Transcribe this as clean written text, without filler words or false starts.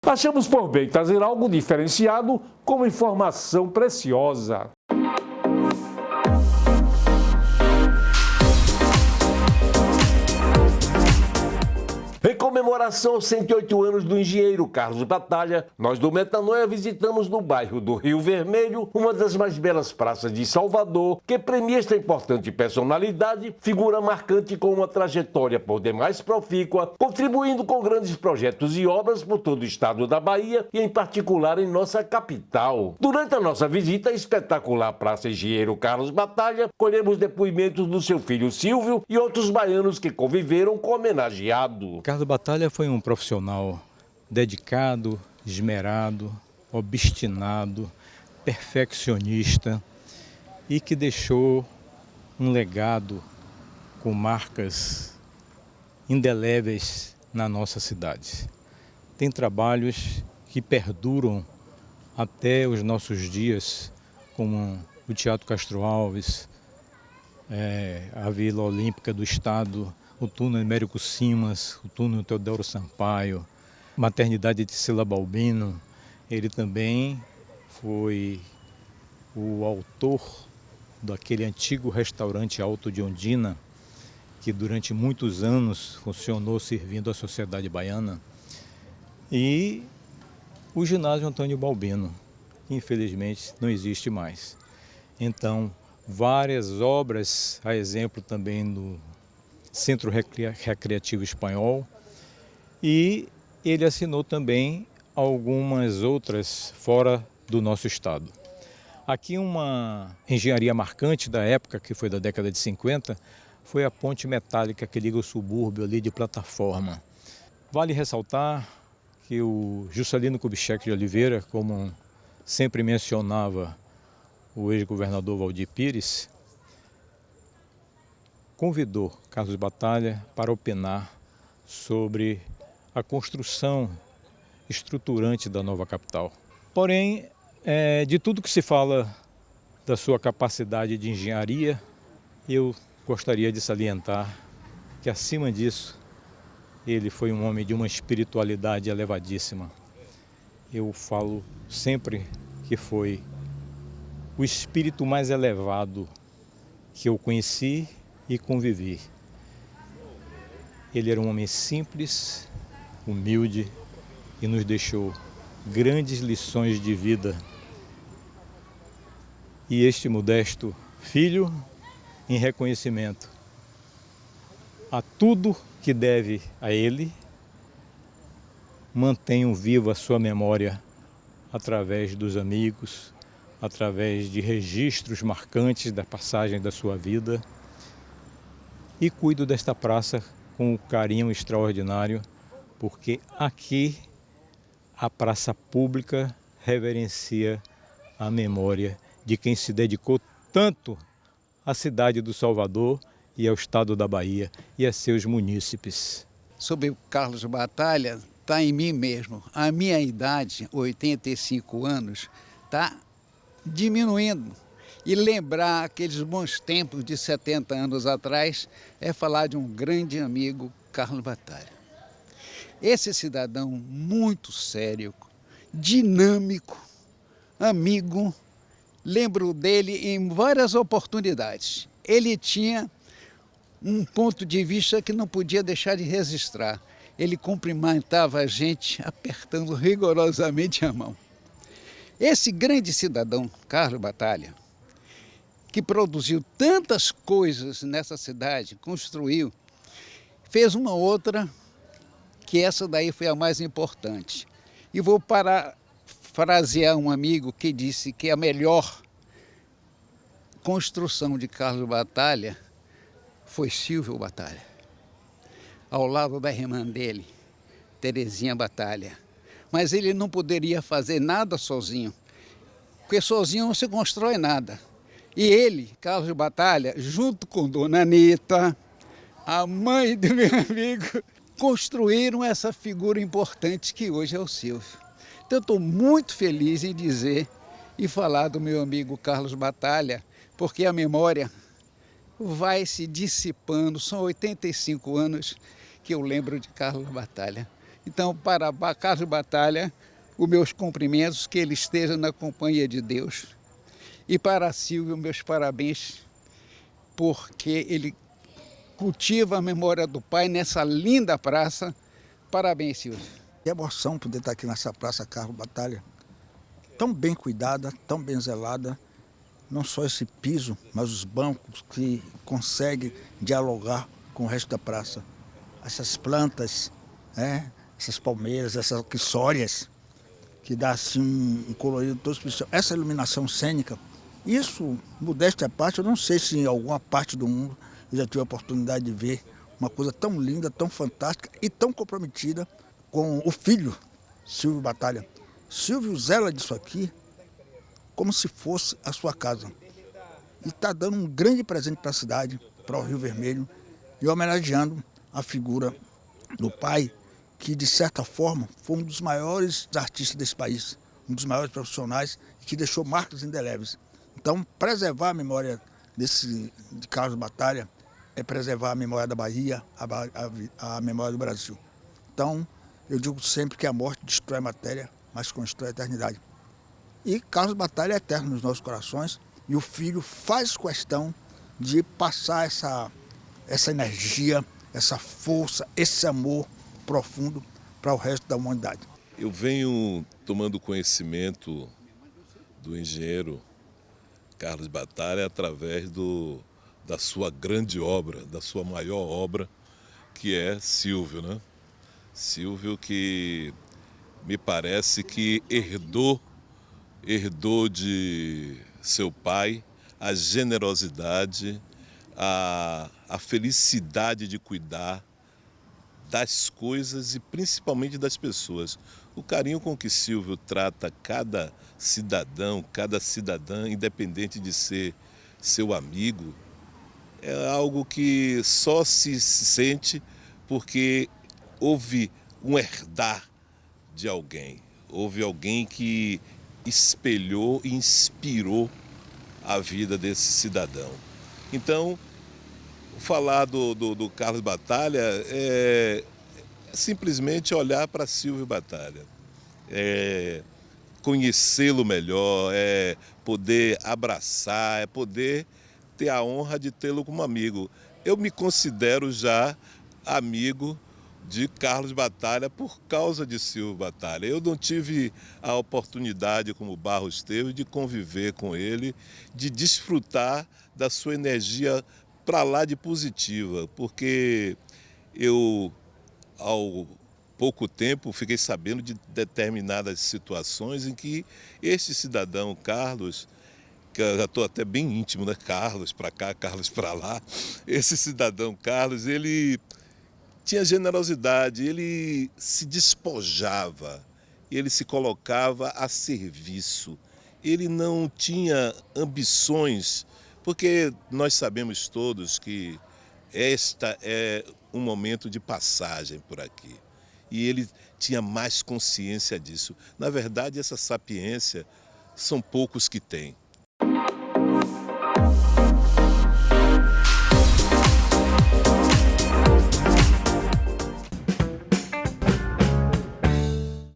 Achamos por bem trazer algo diferenciado como informação preciosa. Em comemoração aos 108 anos do engenheiro Carlos Batalha, nós do Metanoia visitamos no bairro do Rio Vermelho uma das mais belas praças de Salvador, que premia esta importante personalidade, figura marcante com uma trajetória por demais profícua, contribuindo com grandes projetos e obras por todo o estado da Bahia e em particular em nossa capital. Durante a nossa visita à espetacular Praça Engenheiro Carlos Batalha, colhemos depoimentos do seu filho Silvio e outros baianos que conviveram com o homenageado. Carlos Batalha foi um profissional dedicado, esmerado, obstinado, perfeccionista e que deixou um legado com marcas indeléveis na nossa cidade. Tem trabalhos que perduram até os nossos dias, como o Teatro Castro Alves, a Vila Olímpica do Estado, o túnel Américo Simas, o túnel Teodoro Sampaio, Maternidade de Cila Balbino. Ele também foi o autor daquele antigo restaurante Alto de Ondina, que durante muitos anos funcionou servindo a sociedade baiana, e o ginásio Antônio Balbino, que infelizmente não existe mais. Então, várias obras, a exemplo também do Centro Recreativo Espanhol, e ele assinou também algumas outras fora do nosso estado. Aqui uma engenharia marcante da época, que foi da década de 50, foi a ponte metálica que liga o subúrbio ali de Plataforma. Vale ressaltar que o Juscelino Kubitschek de Oliveira, como sempre mencionava o ex-governador Valdir Pires, convidou Carlos Batalha para opinar sobre a construção estruturante da nova capital. Porém, de tudo que se fala da sua capacidade de engenharia, eu gostaria de salientar que, acima disso, ele foi um homem de uma espiritualidade elevadíssima. Eu falo sempre que foi o espírito mais elevado que eu conheci e convivi. Ele era um homem simples, humilde e nos deixou grandes lições de vida. E este modesto filho, em reconhecimento a tudo que deve a ele, mantenham viva a sua memória através dos amigos, através de registros marcantes da passagem da sua vida, e cuido desta praça com um carinho extraordinário, porque aqui a praça pública reverencia a memória de quem se dedicou tanto à cidade do Salvador e ao estado da Bahia e a seus munícipes. Sobre o Carlos Batalha, está em mim mesmo. A minha idade, 85 anos, está diminuindo. E lembrar aqueles bons tempos de 70 anos atrás é falar de um grande amigo, Carlos Batalha. Esse cidadão muito sério, dinâmico, amigo, lembro dele em várias oportunidades. Ele tinha um ponto de vista que não podia deixar de registrar. Ele cumprimentava a gente apertando rigorosamente a mão. Esse grande cidadão, Carlos Batalha, que produziu tantas coisas nessa cidade, construiu, fez uma outra, que essa daí foi a mais importante. E vou parafrasear um amigo que disse que a melhor construção de Carlos Batalha foi Silvio Batalha, ao lado da irmã dele, Terezinha Batalha. Mas ele não poderia fazer nada sozinho, porque sozinho não se constrói nada. E ele, Carlos Batalha, junto com Dona Anita, a mãe do meu amigo, construíram essa figura importante que hoje é o Silvio. Então eu estou muito feliz em dizer e falar do meu amigo Carlos Batalha, porque a memória vai se dissipando. São 85 anos que eu lembro de Carlos Batalha. Então, para Carlos Batalha, os meus cumprimentos, que ele esteja na companhia de Deus. E para Silvio, meus parabéns, porque ele cultiva a memória do pai nessa linda praça. Parabéns, Silvio. Que emoção poder estar aqui nessa Praça Carlos Batalha, tão bem cuidada, tão bem zelada. Não só esse piso, mas os bancos que conseguem dialogar com o resto da praça. Essas plantas, essas palmeiras, essas quissórias, que dá assim um colorido todo especial. Essa iluminação cênica, isso, modéstia à parte, eu não sei se em alguma parte do mundo eu já tive a oportunidade de ver uma coisa tão linda, tão fantástica e tão comprometida com o filho, Silvio Batalha. Silvio zela disso aqui como se fosse a sua casa. E está dando um grande presente para a cidade, para o Rio Vermelho, e homenageando a figura do pai, que de certa forma foi um dos maiores artistas desse país, um dos maiores profissionais, que deixou marcas indeléveis. Então, preservar a memória de Carlos Batalha é preservar a memória da Bahia, a memória do Brasil. Então, eu digo sempre que a morte destrói a matéria, mas constrói a eternidade. E Carlos Batalha é eterno nos nossos corações, e o filho faz questão de passar essa energia, essa força, esse amor profundo para o resto da humanidade. Eu venho tomando conhecimento do engenheiro Carlos Batalha através da sua grande obra, da sua maior obra, que é Silvio, né? Silvio, que me parece que herdou de seu pai a generosidade, a felicidade de cuidar das coisas e principalmente das pessoas. O carinho com que Silvio trata cada cidadão, cada cidadã, independente de ser seu amigo, é algo que só se sente porque houve um herdar de alguém. Houve alguém que espelhou e inspirou a vida desse cidadão. Então, falar do Carlos Batalha é simplesmente olhar para Silvio Batalha, conhecê-lo melhor, poder abraçar, poder ter a honra de tê-lo como amigo. Eu me considero já amigo de Carlos Batalha por causa de Silvio Batalha. Eu não tive a oportunidade, como Barros teve, de conviver com ele, de desfrutar da sua energia para lá de positiva, porque eu, ao pouco tempo, fiquei sabendo de determinadas situações em que este cidadão, Carlos, que eu já estou até bem íntimo, né? Carlos para cá, Carlos para lá, esse cidadão Carlos, ele tinha generosidade, ele se despojava, ele se colocava a serviço, ele não tinha ambições, porque nós sabemos todos que esta é um momento de passagem por aqui. E ele tinha mais consciência disso. Na verdade, essa sapiência são poucos que têm.